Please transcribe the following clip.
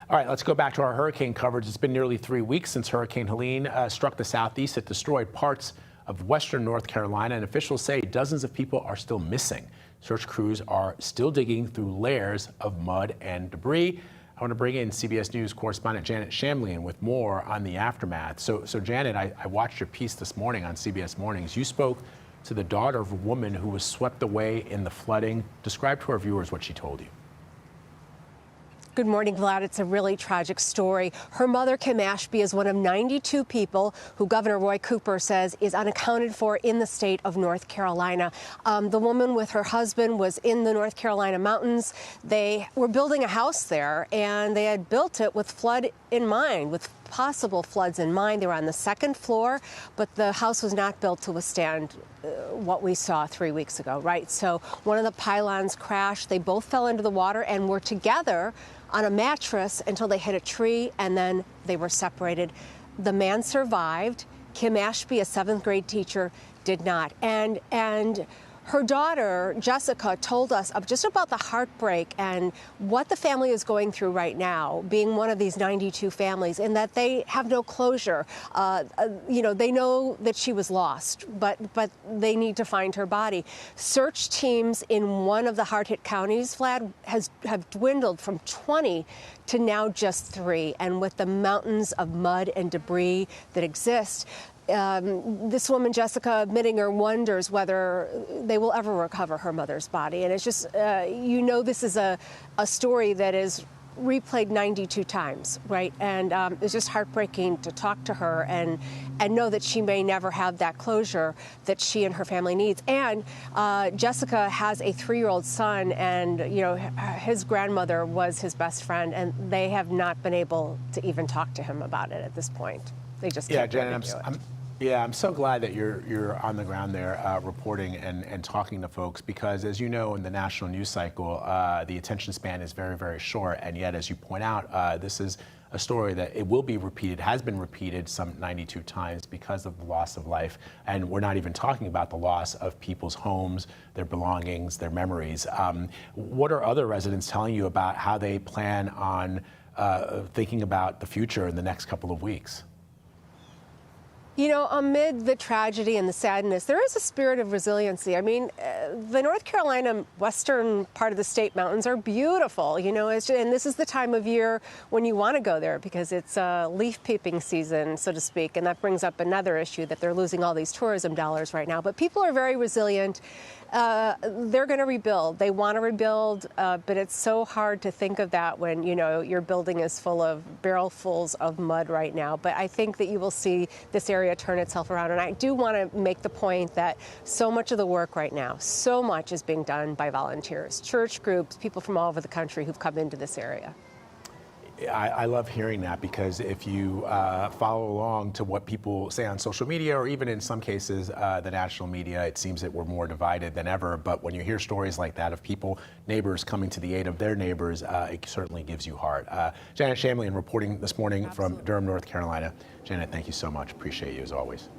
All right, let's go back to our hurricane coverage. It's been nearly 3 weeks since Hurricane Helene struck the southeast. It destroyed parts of western North Carolina, and officials say dozens of people are still missing. Search crews are still digging through layers of mud and debris. I want to bring in CBS News correspondent Janet Shamlian with more on the aftermath. So Janet, I watched your piece this morning on CBS Mornings. You spoke to the daughter of a woman who was swept away in the flooding. Describe to our viewers what she told you. Good morning, Vlad. It's a really tragic story. Her mother, Kim Ashby, is one of 92 people who Governor Roy Cooper says is unaccounted for in the state of North Carolina. The woman with her husband was in the North Carolina mountains. They were building a house there, and they had built it with flood in mind, with possible floods in mind. They were on the second floor, but the house was not built to withstand what we saw 3 weeks ago, right? So one of the pylons crashed. They both fell into the water and were together on a mattress until they hit a tree, and then they were separated. The man survived. Kim Ashby, a 7th grade teacher, did not. And her daughter, Jessica, told us just about the heartbreak and what the family is going through right now, being one of these 92 families, and that they have no closure. They know that she was lost, but they need to find her body. Search teams in one of the hard-hit counties, Vlad, have dwindled from 20 to now just 3. And with the mountains of mud and debris that exist, this woman, Jessica, admitting her wonders whether they will ever recover her mother's body. And it's just, this is a story that is replayed 92 times, right? And it's just heartbreaking to talk to her and know that she may never have that closure that she and her family needs. And Jessica has a 3-year-old son, and his grandmother was his best friend, and they have not been able to even talk to him about it at this point. They just can't. Yeah, Janet, I'm so glad that you're on the ground there reporting and talking to folks, because as you know, in the national news cycle, the attention span is very, very short. And yet, as you point out, this is a story that it will be repeated, has been repeated some 92 times because of the loss of life. And we're not even talking about the loss of people's homes, their belongings, their memories. What are other residents telling you about how they plan on thinking about the future in the next couple of weeks? Amid the tragedy and the sadness, there is a spirit of resiliency. I mean, the North Carolina western part of the state mountains are beautiful, and this is the time of year when you want to go there because it's leaf peeping season, so to speak. And that brings up another issue, that they're losing all these tourism dollars right now. But people are very resilient. They're going to rebuild. They want to rebuild, but it's so hard to think of that when, your building is full of barrelfuls of mud right now. But I think that you will see this area turn itself around. And I do want to make the point that so much of the work right now, so much is being done by volunteers, church groups, people from all over the country who've come into this area. I love hearing that, because if you follow along to what people say on social media, or even in some cases the national media, it seems that we're more divided than ever. But when you hear stories like that of people, neighbors coming to the aid of their neighbors, it certainly gives you heart. Janet Shamlian reporting this morning from Durham, North Carolina. Janet, thank you so much. Appreciate you as always.